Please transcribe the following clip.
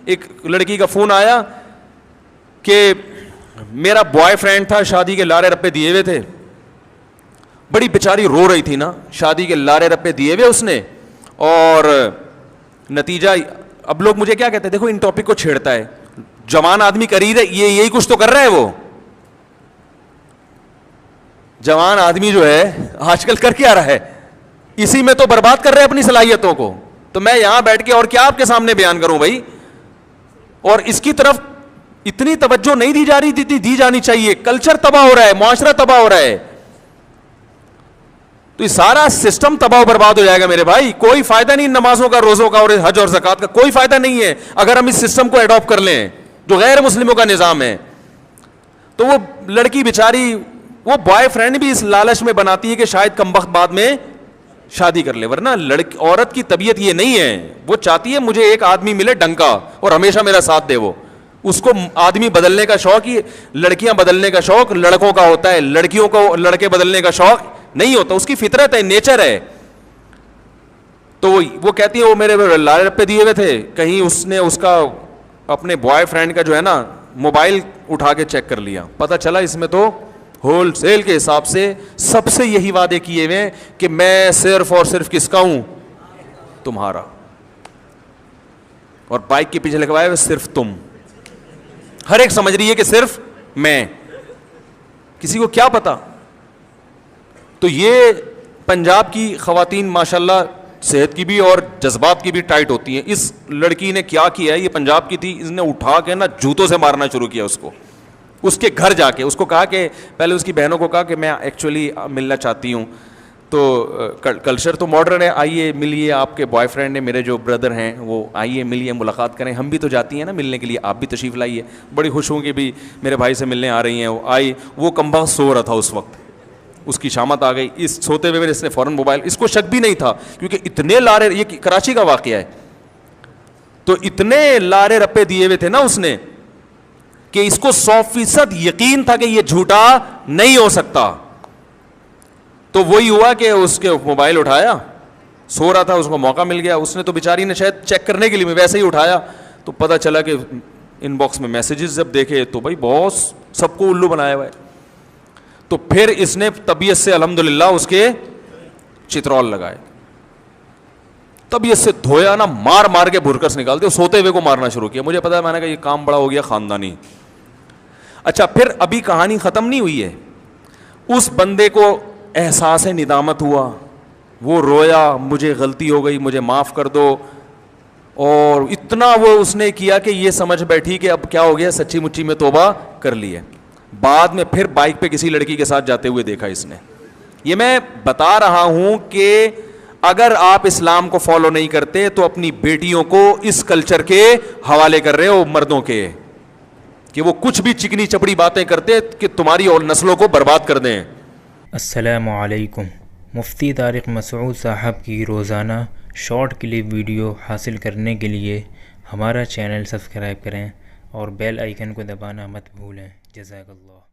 ایک لڑکی کا فون آیا کہ میرا بوائے فرینڈ تھا, شادی کے لارے رپے دیے ہوئے تھے, بڑی بیچاری رو رہی تھی نا, شادی کے لارے رپے دیے ہوئے اس نے, اور نتیجہ اب لوگ مجھے کیا کہتے ہیں, دیکھو ان ٹاپک کو چھیڑتا ہے, جوان آدمی کر ہی رہے, یہ یہی کچھ تو کر رہا ہے, وہ جوان آدمی جو ہے آج کل کر کیا رہا ہے, اسی میں تو برباد کر رہے اپنی صلاحیتوں کو. تو میں یہاں بیٹھ کے اور کیا آپ کے سامنے بیان کروں بھائی, اور اس کی طرف اتنی توجہ نہیں دی جا رہی, دی جانی چاہیے. کلچر تباہ ہو رہا ہے, معاشرہ تباہ ہو رہا ہے, تو یہ سارا سسٹم تباہ و برباد ہو جائے گا میرے بھائی. کوئی فائدہ نہیں نمازوں کا, روزوں کا اور حج اور زکوٰۃ کا, کوئی فائدہ نہیں ہے اگر ہم اس سسٹم کو اڈاپٹ کر لیں جو غیر مسلموں کا نظام ہے. تو وہ لڑکی بیچاری, وہ بوائے فرینڈ بھی اس لالچ میں بناتی ہے کہ شاید کمبخت بعد میں شادی کر لے, ورنہ عورت کی طبیعت یہ نہیں ہے. وہ چاہتی ہے مجھے ایک آدمی ملے ڈنکا اور ہمیشہ میرا ساتھ دے. وہ اس کو آدمی بدلنے کا شوق ہی, لڑکیاں بدلنے کا شوق لڑکوں کا ہوتا ہے, لڑکیوں کو لڑکے بدلنے کا شوق نہیں ہوتا. اس کی فطرت ہے, نیچر ہے. تو وہ کہتی ہے وہ میرے لارے رپے دیے ہوئے تھے, کہیں اس نے اس کا اپنے بوائے فرینڈ کا جو ہے نا موبائل اٹھا کے چیک کر لیا, پتہ چلا اس میں تو ہول سیل کے حساب سے سب سے یہی وعدے کیے ہوئے کہ میں صرف اور صرف کس کا ہوں, تمہارا, اور بائک کے پیچھے لگوائے ہوئے صرف تم. ہر ایک سمجھ رہی ہے کہ صرف میں, کسی کو کیا پتا. تو یہ پنجاب کی خواتین ماشاءاللہ صحت کی بھی اور جذبات کی بھی ٹائٹ ہوتی ہیں. اس لڑکی نے کیا کیا ہے, یہ پنجاب کی تھی, اس نے اٹھا کے نا جوتوں سے مارنا شروع کیا اس کو, اس کے گھر جا کے. اس کو کہا کہ پہلے اس کی بہنوں کو کہا کہ میں ایکچولی ملنا چاہتی ہوں, تو کلچر تو ماڈرن ہے, آئیے ملیے, آپ کے بوائے فرینڈ نے میرے جو بردر ہیں وہ آئیے ملیے, ملاقات کریں, ہم بھی تو جاتی ہیں نا ملنے کے لیے, آپ بھی تشریف لائیے. بڑی خوش ہوں کہ بھی میرے بھائی سے ملنے آ رہی ہیں. وہ آئی, وہ کمبخت سو رہا تھا اس وقت, اس کی شامت آ گئی. اس سوتے ہوئے اس نے فوراً موبائل, اس کو شک بھی نہیں تھا کیونکہ اتنے لارے, یہ کراچی کا واقعہ ہے, تو اتنے لارے رپے دیے ہوئے تھے نا اس نے کہ اس کو 100% یقین تھا کہ یہ جھوٹا نہیں ہو سکتا. تو وہی ہوا کہ اس کے موبائل اٹھایا, سو رہا تھا, اس کو موقع مل گیا, اس نے تو بیچاری نے شاید چیک کرنے کے لیے ویسے ہی اٹھایا, تو پتہ چلا کہ ان باکس میں میسیجز جب دیکھے تو بھائی بہت سب کو الو بنایا ہوا ہے. تو پھر اس نے طبیعت سے الحمدللہ اس کے چترول لگائے, طبیعت سے دھویا نا, مار مار کے بھرکس نکالتے, سوتے ہوئے کو مارنا شروع کیا. مجھے پتا ہے, میں نے کہا یہ کام بڑا ہو گیا خاندانی. اچھا پھر ابھی کہانی ختم نہیں ہوئی ہے, اس بندے کو احساس ندامت ہوا, وہ رویا, مجھے غلطی ہو گئی, مجھے معاف کر دو, اور اتنا وہ اس نے کیا کہ یہ سمجھ بیٹھی کہ اب کیا ہو گیا, سچی مچی میں توبہ کر لی ہے. بعد میں پھر بائک پہ کسی لڑکی کے ساتھ جاتے ہوئے دیکھا اس نے. یہ میں بتا رہا ہوں کہ اگر آپ اسلام کو فالو نہیں کرتے تو اپنی بیٹیوں کو اس کلچر کے حوالے کر رہے ہو, مردوں کے, کہ وہ کچھ بھی چکنی چپڑی باتیں کرتے کہ تمہاری اور نسلوں کو برباد کر دیں. السلام علیکم. مفتی طارق مسعود صاحب کی روزانہ شارٹ کلپ ویڈیو حاصل کرنے کے لیے ہمارا چینل سبسکرائب کریں اور بیل آئیکن کو دبانا مت بھولیں. جزاک اللہ.